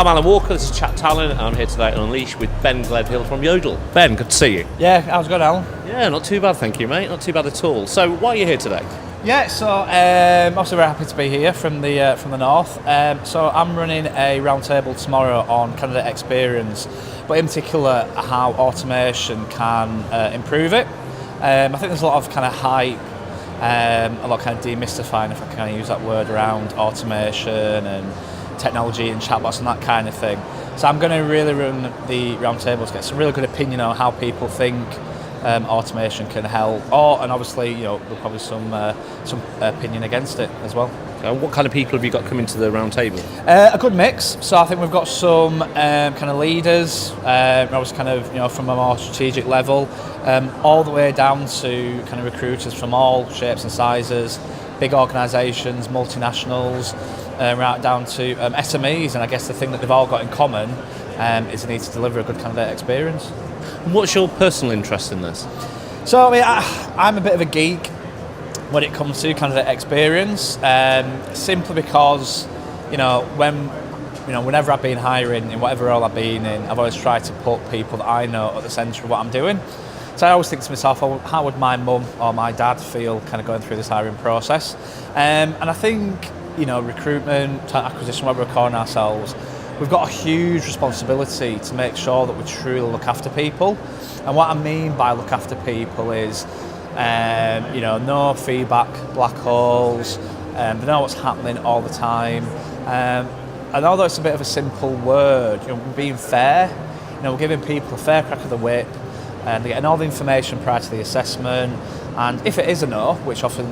I'm Alan Walker, this is ChatTalent, and I'm here today on Unleash with Ben Gledhill from Yodel. Ben, good to see you. Yeah, how's it going, Alan? Yeah, not too bad, thank you, mate. Not too bad at all. So, why are you here today? Yeah, so obviously we're happy to be here from the north. So I'm running a roundtable tomorrow on candidate experience, but in particular how automation can improve it. I think there's a lot of kind of hype, a lot of kind of demystifying, if I can kind of use that word, around automation and technology and chatbots and that kind of thing. So I'm going to really run the roundtable to get some really good opinion on how people think automation can help, and obviously, there'll probably some opinion against it as well. What kind of people have you got coming to the round table? A good mix. So I think we've got some kind of leaders, obviously kind of from a more strategic level, all the way down to kind of recruiters from all shapes and sizes, big organisations, multinationals, right down to SMEs. And I guess the thing that they've all got in common is the need to deliver a good candidate experience. And what's your personal interest in this? So I mean, I'm a bit of a geek when it comes to candidate experience, simply because whenever I've been hiring in whatever role I've been in, I've always tried to put people that I know at the centre of what I'm doing. So I always think to myself, how would my mum or my dad feel kind of going through this hiring process? And I think recruitment, talent acquisition, whatever we're calling ourselves, we've got a huge responsibility to make sure that we truly look after people. And what I mean by look after people is, no feedback black holes, they know what's happening all the time. And although it's a bit of a simple word, we're being fair. We're giving people a fair crack of the whip, and they're getting all the information prior to the assessment. And if it is a no, which often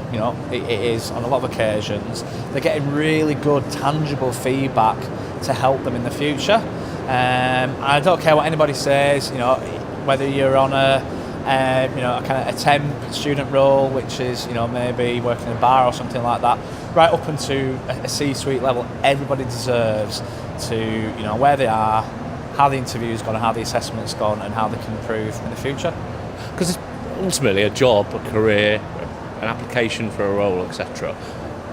it is on a lot of occasions, they're getting really good tangible feedback to help them in the future. And I don't care what anybody says, whether you're on a kind of a temp student role, which is maybe working in a bar or something like that, right up into a C-suite level. Everybody deserves to where they are, how the interview's gone, and how the assessment's gone, and how they can improve in the future. Because it's ultimately a job, a career, an application for a role, etc.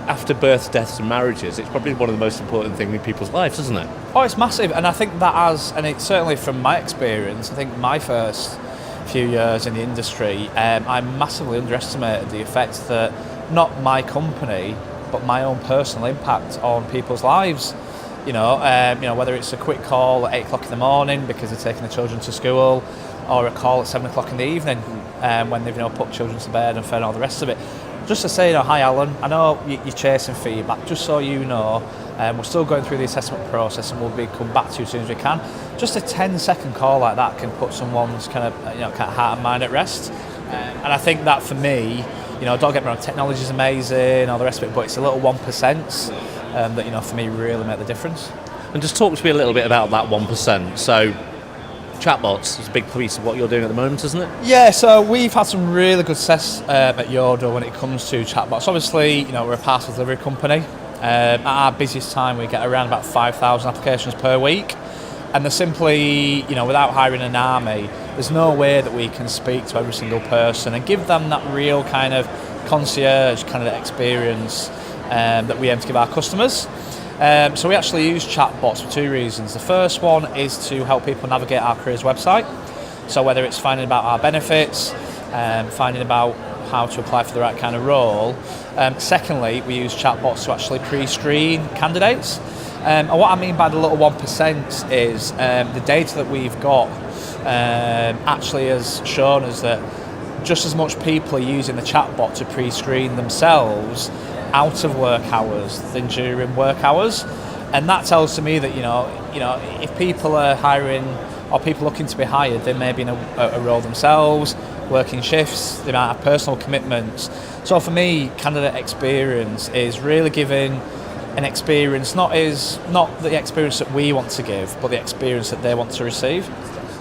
After births, deaths and marriages, it's probably one of the most important things in people's lives, isn't it? Oh, it's massive. And I think that and it's certainly from my experience, I think my first few years in the industry, I massively underestimated the effect that not my company, but my own personal impact on people's lives. Whether it's a quick call at 8 o'clock in the morning because they're taking the children to school, or a call at 7 o'clock in the evening when they've put children to bed and fed all the rest of it. Just to say, hi Alan, I know you're chasing feedback, just so you know, we're still going through the assessment process and we'll come back to you as soon as we can. Just a 10-second call like that can put someone's kind of heart and mind at rest. And I think that for me, don't get me wrong, technology is amazing, all the rest of it, but it's a little 1% that for me really make the difference. And just talk to me a little bit about that 1%. So, chatbots is a big piece of what you're doing at the moment, isn't it? Yeah, so we've had some really good success at Yodel when it comes to chatbots. Obviously, we're a parcel delivery company. At our busiest time, we get around about 5,000 applications per week. And they're simply, without hiring an army, there's no way that we can speak to every single person and give them that real kind of concierge kind of experience that we aim to give our customers. So we actually use chatbots for two reasons. The first one is to help people navigate our careers website. So whether it's finding about our benefits, finding about how to apply for the right kind of role. Secondly, we use chatbots to actually pre-screen candidates. And what I mean by the little 1% is the data that we've got actually has shown us that just as much people are using the chatbot to pre-screen themselves out of work hours than during work hours. And that tells to me that if people are hiring or people looking to be hired, they may be in a role themselves, working shifts, they might have personal commitments. So for me, candidate experience is really giving an experience, not the experience that we want to give, but the experience that they want to receive.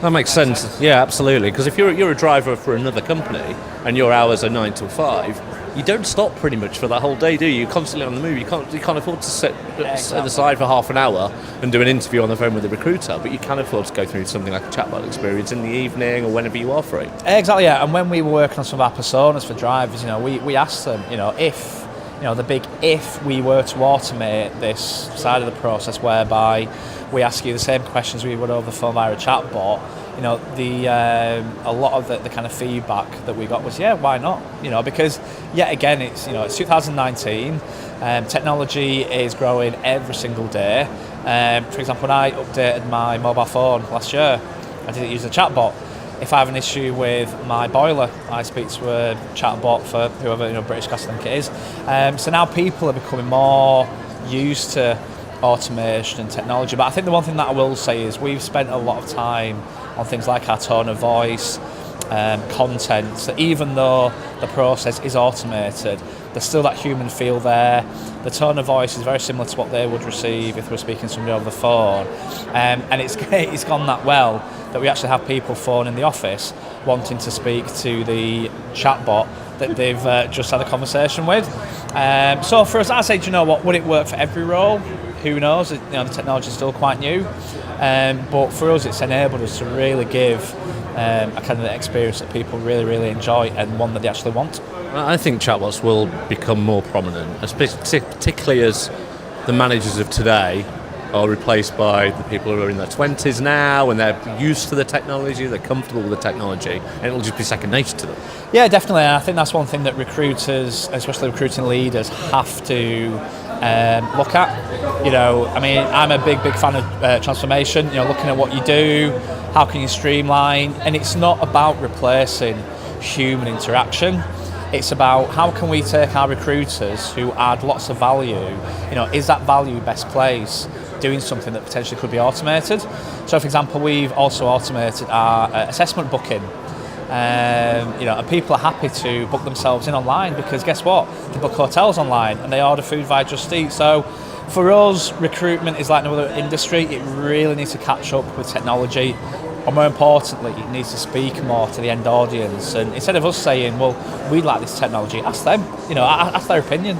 That makes sense. Yeah, absolutely. Because if you're a driver for another company and your hours are 9 till 5, you don't stop pretty much for that whole day, do you? You're constantly on the move. You can't afford to set aside for half an hour and do an interview on the phone with a recruiter, but you can afford to go through something like a chatbot experience in the evening or whenever you are free. Exactly, yeah. And when we were working on some of our personas for drivers, we asked them, if the big if we were to automate this side of the process, whereby we ask you the same questions we would over the phone via a chatbot, a lot of the kind of feedback that we got was, yeah, why not? Because yet again, it's 2019. Technology is growing every single day. For example, when I updated my mobile phone last year, I didn't use a chatbot. If I have an issue with my boiler, I speak to a chatbot for whoever, British Gas, I think it is. So now people are becoming more used to automation and technology. But I think the one thing that I will say is we've spent a lot of time on things like our tone of voice, content. So even though the process is automated, there's still that human feel there. The tone of voice is very similar to what they would receive if we're speaking to somebody over the phone. And it's gone that well that we actually have people phone in the office wanting to speak to the chatbot that they've just had a conversation with. So for us, I say, do you know what, would it work for every role? Who knows? The technology is still quite new. But for us, it's enabled us to really give a kind of experience that people really, really enjoy and one that they actually want. I think chatbots will become more prominent, particularly as the managers of today are replaced by the people who are in their 20s now, and they're used to the technology, they're comfortable with the technology, and it'll just be second nature to them. Yeah, definitely. And I think that's one thing that recruiters, especially recruiting leaders, have to look at. I'm a big fan of transformation. Looking at what you do, how can you streamline, and it's not about replacing human interaction. It's about how can we take our recruiters who add lots of value, is that value best placed doing something that potentially could be automated? So for example, we've also automated our assessment booking. And people are happy to book themselves in online because guess what? They book hotels online and they order food via Just Eat. So for us, recruitment is like no other industry. It really needs to catch up with technology. Or more importantly, it needs to speak more to the end audience. And instead of us saying, well, we like this technology, ask them, ask their opinion.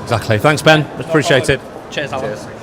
Exactly. Thanks, Ben. Appreciate it. Cheers, Alan. Cheers.